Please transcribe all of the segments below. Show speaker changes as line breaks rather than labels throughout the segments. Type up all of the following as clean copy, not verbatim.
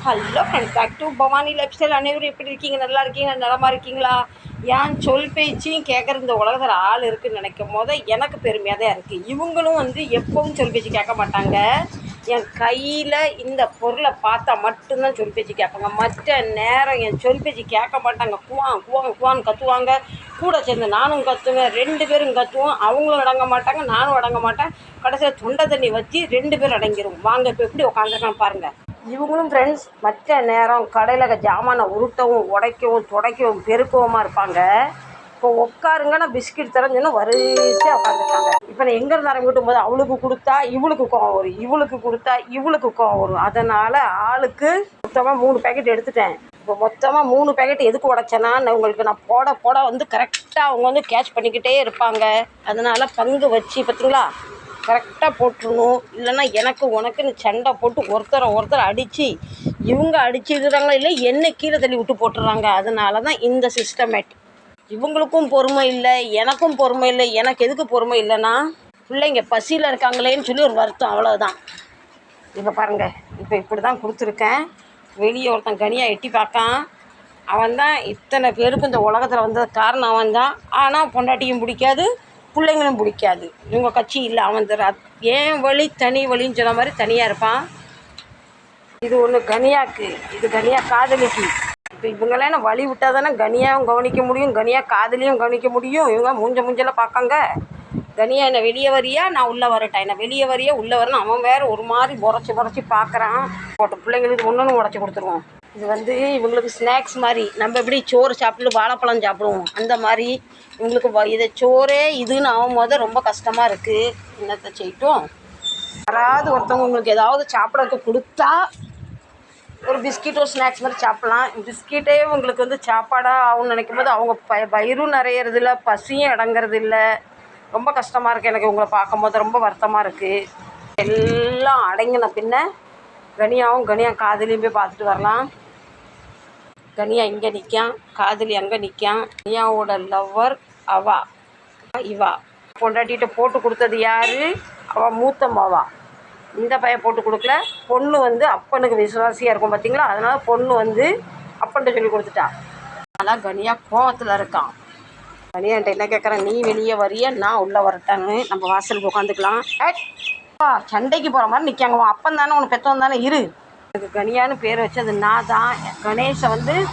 Hello friends, back to Bhavani lifestyle. அனைவரும் எப்படி இருக்கீங்க? நல்லா இருக்கீங்க? நலமா இருக்கீங்களா? ஏன் சொல் பேச்சையும் கேட்குற இந்த உலகத்தில் ஆள் இருக்குதுன்னு நினைக்கும் போது எனக்கு பெருமையாக தான் இருக்குது. இவங்களும் எப்பவும் சொல் பேச்சு கேட்க மாட்டாங்க. என் கையில் இந்த பொருளை பார்த்தா மட்டும்தான் சொல் பேச்சு கேட்பாங்க. மற்ற நேரம் என் சொல் பேச்சு கேட்க மாட்டாங்க. குவான் குவான் குவான்னு கத்துவாங்க. கூட சேர்ந்து நானும் கத்துவேன். 2 பேரும் கத்துவோம். அவங்களும் அடங்க மாட்டாங்க, நானும் அடங்க மாட்டேன். கடைசியில் தொண்டை தண்ணி வச்சு 2 பேரும் அடங்கிடும். வாங்க இப்போ எப்படி உட்காந்துருக்கான்னு பாருங்கள். இவங்களும் ஃப்ரெண்ட்ஸ் மற்ற நேரம் கடையில் ஜாமானை உருட்டவும், உடைக்கவும், துடைக்கவும், பெருக்கவுமா இருப்பாங்க. இப்போ உட்காருங்கன்னா பிஸ்கெட் தரஞ்சுன்னா வரிசையாக உட்காந்துருக்காங்க. இப்போ நான் எங்கேருந்து ஆரம்பிட்டும் போது அவளுக்கு கொடுத்தா இவளுக்கு கோவம் வரும், இவளுக்கு கொடுத்தா இவளுக்கு கோவம் வரும். அதனால் ஆளுக்கு மொத்தமாக 3 பேக்கெட் எடுத்துட்டேன். இப்போ மொத்தமாக 3 பேக்கெட் எதுக்கு உடைச்சேன்னா, உங்களுக்கு நான் போட கரெக்டாக அவங்க கேட்ச் பண்ணிக்கிட்டே இருப்பாங்க. அதனால் பங்கு வச்சு பார்த்தீங்களா, கரெக்டாக போட்டுருணும். இல்லைன்னா எனக்கு உனக்குன்னு சண்டை போட்டு ஒருத்தரை அடித்து இவங்க அடிச்சுக்கிறாங்களோ இல்லை என்ன கீழே தள்ளி விட்டு போட்டுடுறாங்க. அதனால தான் இந்த சிஸ்டமேட்டிக். இவங்களுக்கும் பொறுமை இல்லை, எனக்கும் பொறுமை இல்லை. எனக்கு எதுக்கு பொறுமை இல்லைன்னா, பிள்ளைங்க பசியில் இருக்காங்களேன்னு சொல்லி ஒரு வருத்தம், அவ்வளோதான். இப்போ பாருங்கள், இப்போ இப்படி தான் கொடுத்துருக்கேன். வெளியே ஒருத்தன் கனியாக எட்டி பார்க்கான். அவன் தான் இத்தனை பேருக்கும் இந்த உலகத்தில் வந்தது காரணம் அவன் தான். ஆனால் பொண்டாட்டியும் பிடிக்காது, பிள்ளைங்களும் பிடிக்காது. இவங்க கட்சி இல்லை. அவன் ஏன் வழி தனி வழின்னு சொன்ன மாதிரி தனியாக இருப்பான். இது ஒன்று கனியாக்கு, இது கனியா காதலிக்கு. இப்போ இவங்களாம் என்ன வழி விட்டால் தானே கனியாவும் கவனிக்க முடியும், கனியா காதலியும் கவனிக்க முடியும். இவங்க மூஞ்செல்லாம் பார்க்காங்க. கனியா என்ன வெளியே வரியா, நான் உள்ளே வரட்டேன், என்ன வெளியே வரியா உள்ளே வரணும். அவன் வேறு ஒரு மாதிரி முறைச்சி பார்க்குறான். போட்டு பிள்ளைங்களுக்கு ஒன்று உடச்சி கொடுத்துருவோம். இது இவங்களுக்கு ஸ்நாக்ஸ் மாதிரி. நம்ம எப்படி சோறு சாப்பிட்டு வாழைப்பழம் சாப்பிடுவோம், அந்த மாதிரி இவங்களுக்கு இதை சோறே இதுன்னு ஆகும்போது ரொம்ப கஷ்டமாக இருக்குது. என்னத்தை செய்யட்டும். யாராவது ஒருத்தவங்க உங்களுக்கு ஏதாவது சாப்பிடறதுக்கு கொடுத்தா ஒரு பிஸ்கெட், ஒரு ஸ்நாக்ஸ் மாதிரி சாப்பிட்லாம். பிஸ்கெட்டே உங்களுக்கு சாப்பாடாக ஆகும்னு நினைக்கும் போது அவங்க வயிறும் நிறையறதில்ல, பசியும் அடங்கிறது இல்லை. ரொம்ப கஷ்டமாக இருக்குது. எனக்கு உங்களை பார்க்கும்போது ரொம்ப வருத்தமாக இருக்குது. எல்லாம் அடங்கின பின்ன கனியா காதலியும் போய் பார்த்துட்டு வரலாம். கனியா இங்கே நிற்கான், காதலி அங்கே நிற்கான். கனியாவோட லவ்வர் இவா பொண்டாட்டிகிட்ட போட்டு கொடுத்தது யார்? அவள் மூத்த மாவா. இந்த பையன் போட்டு கொடுக்கல. பொண்ணு அப்பனுக்கு விசுவாசியாக இருக்கும் பார்த்தீங்களா, அதனால் பொண்ணு அப்பன்ட்ட சொல்லி கொடுத்துட்டா. அதனால் கனியா கோவத்தில் இருக்கான். கனியான்ட்ட என்ன கேட்குறேன், நீ வெளியே வரியா, நான் உள்ளே வரட்டான்னு. நம்ம வாசலுக்கு உட்காந்துக்கலாம். சண்டைக்கு போகிற மாதிரி நிற்காங்க. அப்பன் தானே, உனக்கு பெற்றவன் தானே, இரு. எனக்கு கனியான்னு பேர் வச்சது நான் தான். கணேஷை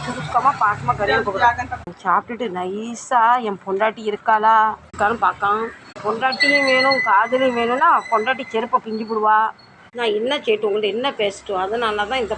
சுருக்கமாக பாசமாக கனியான்னு கூப்பிடுறேன். சாப்பிட்டுட்டு நைஸாக என் பொண்டாட்டி இருக்கான்னு பார்க்கான். பொண்டாட்டியும் வேணும், காதலியும் வேணும்னா பொண்டாட்டி செருப்பை பிஞ்சு விடுவா. நான் என்ன செய்யட்டும், உங்கள்கிட்ட என்ன பேசட்டும். அதனால தான் இந்த